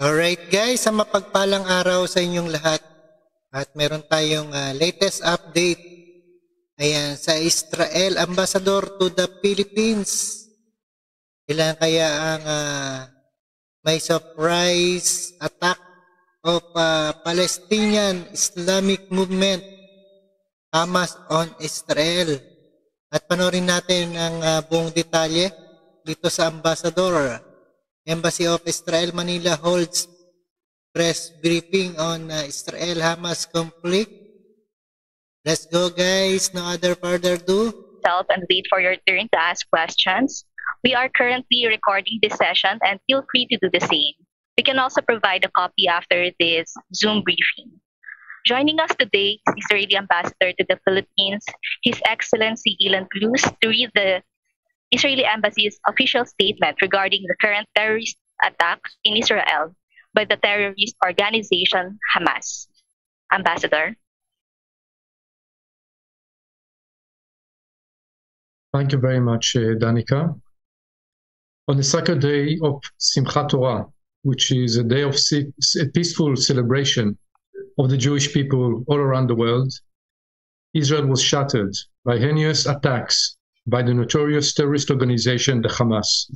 Alright guys, ang mapagpalang araw sa inyong lahat. At meron tayong latest update. Ayan, sa Israel Ambassador to the Philippines. Ilan kaya ang may surprise attack of Palestinian Islamic Movement Hamas on Israel. At panoorin natin ang buong detalye dito sa Ambassador. Embassy of Israel Manila holds press briefing on Israel-Hamas conflict. Let's go guys, no other further ado. And wait for your turn to ask questions. We are currently recording this session and feel free to do the same. We can also provide a copy after this Zoom briefing. Joining us today is Israeli Ambassador to the Philippines, His Excellency Ilan Fluss, to read the Israeli Embassy's official statement regarding the current terrorist attack in Israel by the terrorist organization Hamas. Ambassador. Thank you very much, Danica. On the second day of Simchat Torah, which is a day of a peaceful celebration of the Jewish people all around the world, Israel was shattered by heinous attacks by the notorious terrorist organization, the Hamas.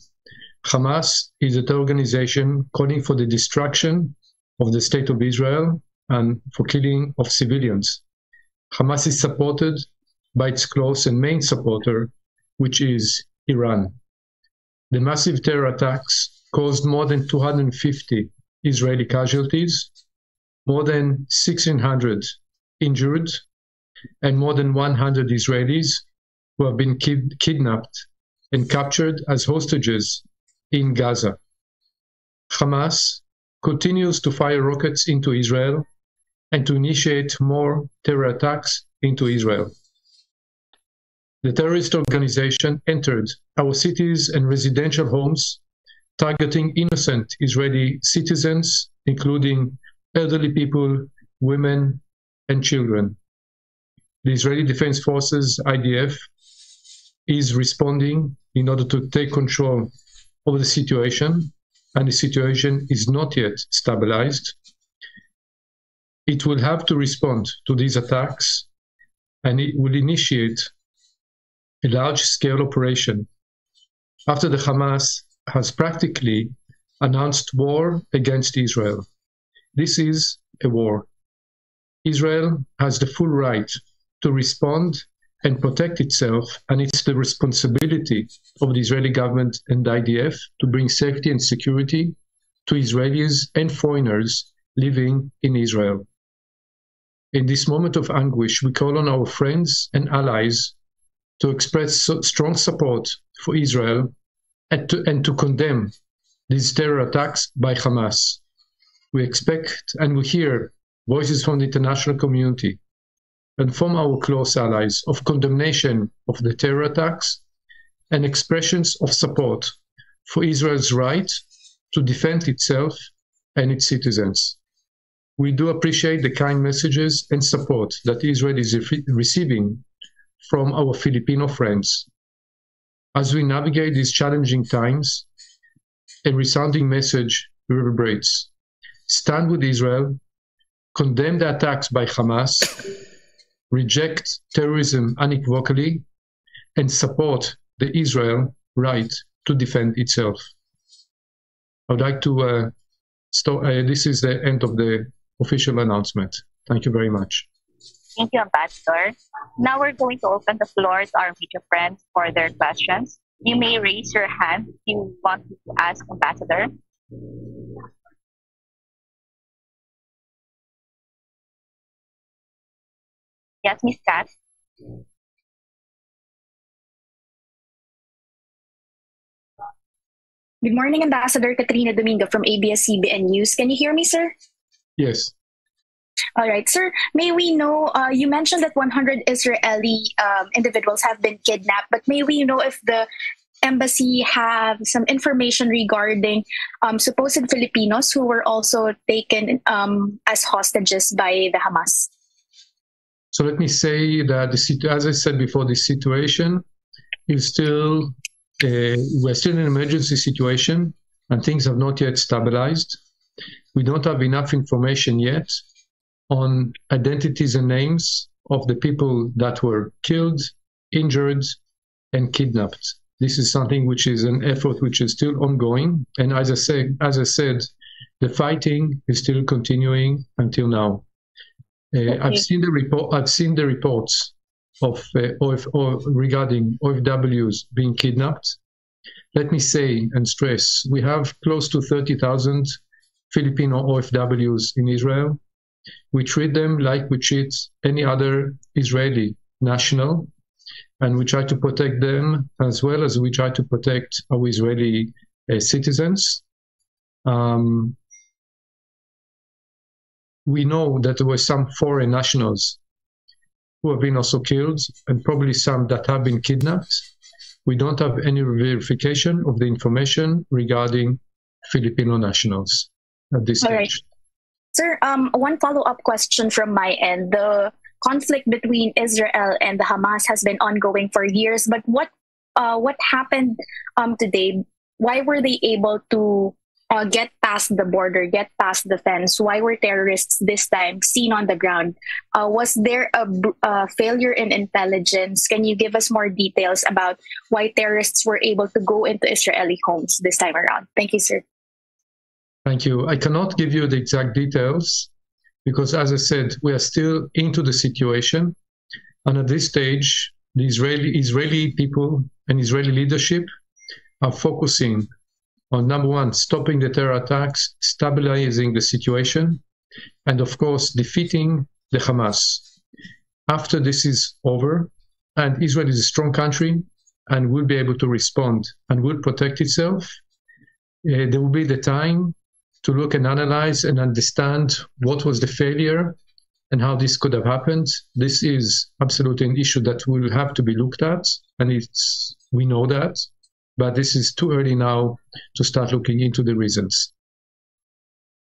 Hamas is an organization calling for the destruction of the state of Israel and for killing of civilians. Hamas is supported by its close and main supporter, which is Iran. The massive terror attacks caused more than 250 Israeli casualties, more than 1,600 injured, and more than 100 Israelis who have been kidnapped and captured as hostages in Gaza. Hamas continues to fire rockets into Israel and to initiate more terror attacks into Israel. The terrorist organization entered our cities and residential homes, targeting innocent Israeli citizens, including elderly people, women, and children. The Israeli Defense Forces, IDF, is responding in order to take control of the situation, and the situation is not yet stabilized. It will have to respond to these attacks, and it will initiate a large-scale operation after the Hamas has practically announced war against Israel. This is a war. Israel has the full right to respond and protect itself, and it's the responsibility of the Israeli government and the IDF to bring safety and security to Israelis and foreigners living in Israel. In this moment of anguish, we call on our friends and allies to express strong support for Israel and to condemn these terror attacks by Hamas. We expect and we hear voices from the international community and from our close allies of condemnation of the terror attacks and expressions of support for Israel's right to defend itself and its citizens. We do appreciate the kind messages and support that Israel is receiving from our Filipino friends. As we navigate these challenging times, a resounding message reverberates. Stand with Israel, condemn the attacks by Hamas, reject terrorism unequivocally, and support the Israel right to defend itself. I would like to stop. This is the end of the official announcement. Thank you very much. Thank you, Ambassador. Now we're going to open the floor to our media friends for their questions. You may raise your hand if you want to ask Ambassador. Yes, Ms. Kat. Good morning, Ambassador Katrina Domingo from ABS-CBN News. Can you hear me, sir? Yes. All right, sir. May we know, you mentioned that 100 Israeli individuals have been kidnapped, but may we know if the embassy have some information regarding supposed Filipinos who were also taken as hostages by the Hamas? So let me say that, as I said before, the situation is still, we're still in an emergency situation and things have not yet stabilized. we don't have enough information yet on identities and names of the people that were killed, injured, and kidnapped. This is something which is an effort which is still ongoing. And as I said, the fighting is still continuing until now. Okay. I've seen the reports of regarding OFWs being kidnapped. Let me say and stress, we have close to 30,000 Filipino OFWs in Israel. We treat them like we treat any other Israeli national, and we try to protect them as well as we try to protect our Israeli citizens. We know that there were some foreign nationals who have been also killed, and probably some that have been kidnapped. We don't have any verification of the information regarding Filipino nationals at this stage. All right. Sir, one follow-up question from my end. The conflict between Israel and the Hamas has been ongoing for years, but what happened today? Why were they able to get past the border, get past the fence? Why were terrorists this time seen on the ground? Was there a failure in intelligence? Can you give us more details about why terrorists were able to go into Israeli homes this time around? Thank you, sir. Thank you. I cannot give you the exact details because, as I said, we are still into the situation. And at this stage, the Israeli people and Israeli leadership are focusing on, number one, stopping the terror attacks, stabilizing the situation, and of course, defeating the Hamas. After this is over, and Israel is a strong country and will be able to respond and will protect itself, there will be the time to look and analyze and understand what was the failure and how this could have happened. This is absolutely an issue that will have to be looked at, and we know that, but this is too early now to start looking into the reasons.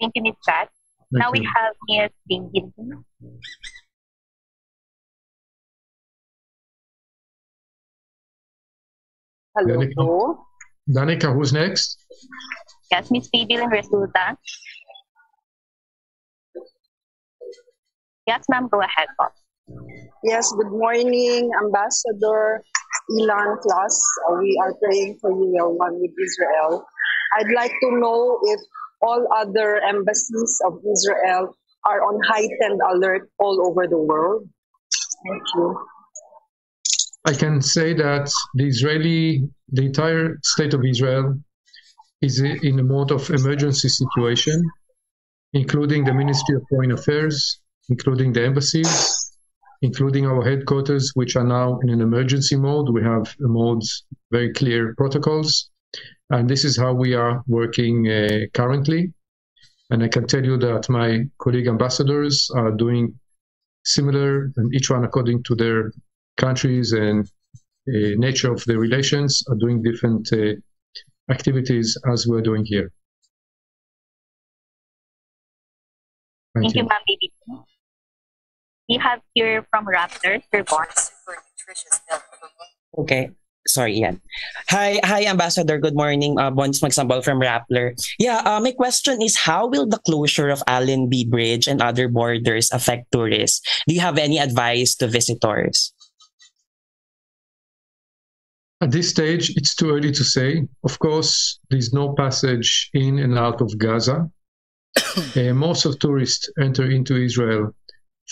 Thank you, Ms. Pat. Now we have Ms. Dingin. Hello. Danica, who's next? Yes, Ms. Bibil and Resulta. Yes, ma'am, go ahead. Yes, good morning, Ambassador Ilan Fluss. We are praying for you, well, one with Israel. I'd like to know if all other embassies of Israel are on heightened alert all over the world. Thank you. I can say that the entire state of Israel is in a mode of emergency situation, including the Ministry of Foreign Affairs, including the embassies, including our headquarters, which are now in an emergency mode. We have very clear protocols, and this is how we are working currently. And I can tell you that my colleague ambassadors are doing similar, and each one according to their countries and nature of the relations are doing different activities as we're doing here. Thank you, ma'am, baby. We have here from Raptor, Sir Boss. Okay. Sorry, Ian. Hi, Ambassador. Good morning. Bons Magsambal from Rappler. My question is, how will the closure of Allenby Bridge and other borders affect tourists? Do you have any advice to visitors? At this stage, it's too early to say. Of course, there's no passage in and out of Gaza. Most of tourists enter into Israel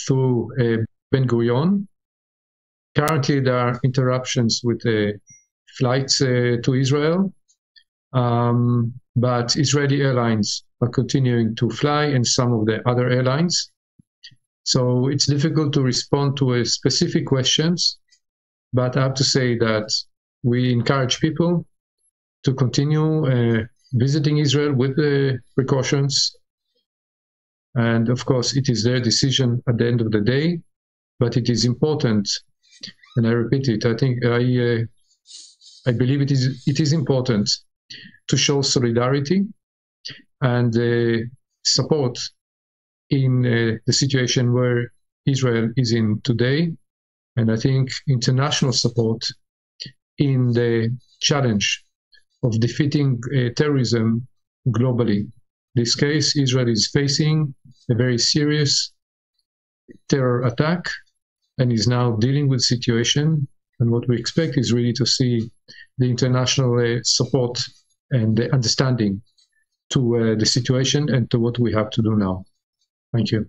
through Ben Gurion. Currently, there are interruptions with flights to Israel, but Israeli airlines are continuing to fly and some of the other airlines. So it's difficult to respond to specific questions, but I have to say that we encourage people to continue visiting Israel with the precautions. And of course, it is their decision at the end of the day, but it is important. And I repeat it, I believe it is important to show solidarity and support in the situation where Israel is in today. And I think international support in the challenge of defeating terrorism globally. this case, Israel is facing a very serious terror attack and is now dealing with the situation. And what we expect is really to see the international support and the understanding to the situation and to what we have to do now. Thank you.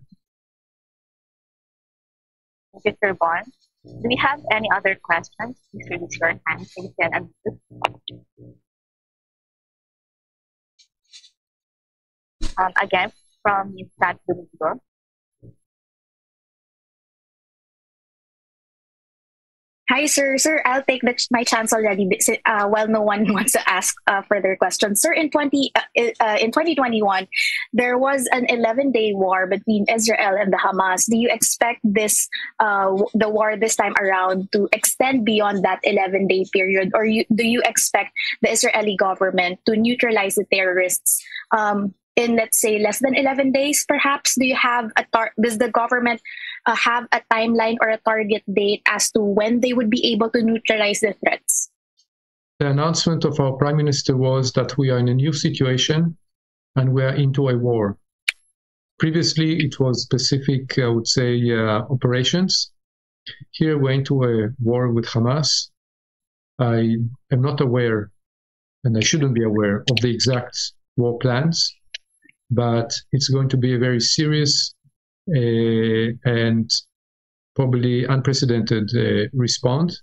Thank you, Sir Bon. Do we have any other questions? Please release your hand so you can unmute. Again, from Ms. Kat Domingo. Hi, sir. Sir, I'll take my chance already while no one wants to ask further questions. Sir, in 2021, there was an 11-day war between Israel and the Hamas. Do you expect this the war this time around to extend beyond that 11-day period, or do you expect the Israeli government to neutralize the terrorists in, let's say, less than 11 days, perhaps? Do you have does the government have a timeline or a target date as to when they would be able to neutralize the threats? The announcement of our Prime Minister was that we are in a new situation and we are into a war. Previously, it was specific, I would say, operations. Here we're into a war with Hamas. I am not aware, and I shouldn't be aware, of the exact war plans, but it's going to be a very serious and probably unprecedented response.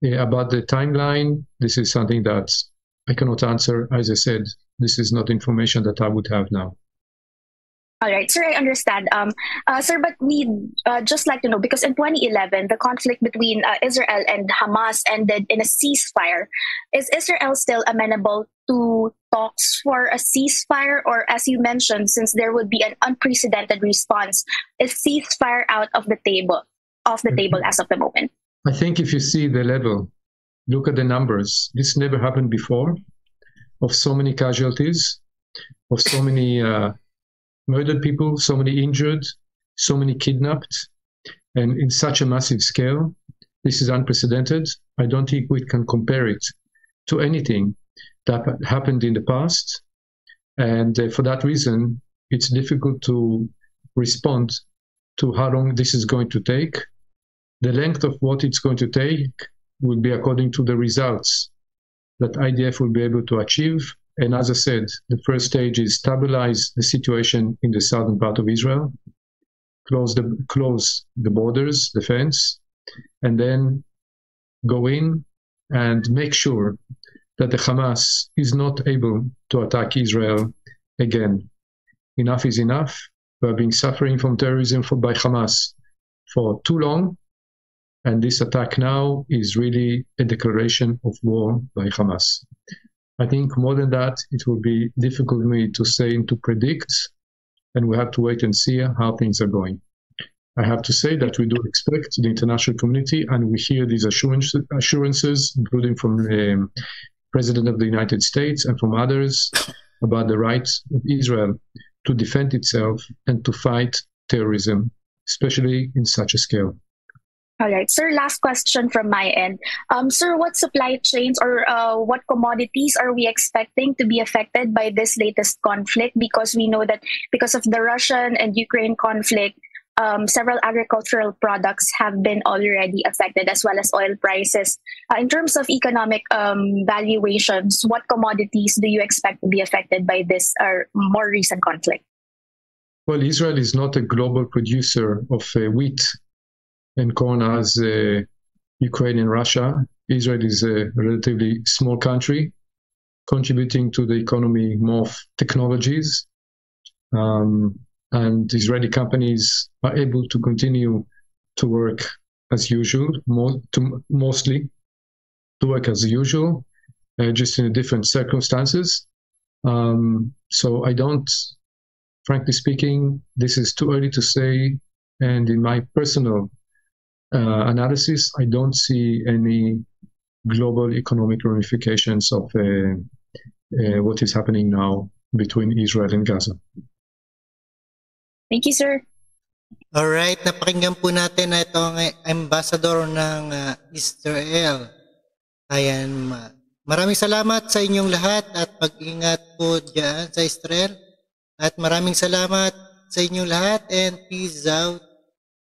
About the timeline, this is something that I cannot answer. As I said, this is not information that I would have now. All right, sir, I understand. Sir, but we just like to know, because in 2011, the conflict between Israel and Hamas ended in a ceasefire. Is Israel still amenable to talks for a ceasefire? Or, as you mentioned, since there would be an unprecedented response, is ceasefire off the table as of the moment? I think if you see the level, look at the numbers. This never happened before, of so many casualties, of so many murdered people, so many injured, so many kidnapped, and in such a massive scale. This is unprecedented. I don't think we can compare it to anything that happened in the past. And for that reason, it's difficult to respond to how long this is going to take. The length of what it's going to take will be according to the results that IDF will be able to achieve. And as I said, the first stage is stabilize the situation in the southern part of Israel, close the borders, the fence, and then go in and make sure that the Hamas is not able to attack Israel again. Enough is enough. We have been suffering from terrorism by Hamas for too long, and this attack now is really a declaration of war by Hamas. I think more than that, it will be difficult for me to say and to predict, and we have to wait and see how things are going. I have to say that we do expect the international community, and we hear these assurances, including from the President of the United States and from others, about the right of Israel to defend itself and to fight terrorism, especially in such a scale. All right, sir, last question from my end. Sir, what supply chains or what commodities are we expecting to be affected by this latest conflict? Because we know that because of the Russian and Ukraine conflict, several agricultural products have been already affected, as well as oil prices. In terms of economic valuations, what commodities do you expect to be affected by this more recent conflict? Well, Israel is not a global producer of wheat and corn as Ukraine and Russia. Israel is a relatively small country, contributing to the economy more of technologies. And Israeli companies are able to continue to work as usual, mostly to work as usual, just in different circumstances. So I don't, frankly speaking, this is too early to say. And in my personal analysis, I don't see any global economic ramifications of what is happening now between Israel and Gaza. Thank you, sir. Alright, napakinggan po natin na itong ambassador ng Israel. Ayan, Maraming salamat sa inyong lahat at mag-ingat po dyan sa Israel. At maraming salamat sa inyong lahat and peace out.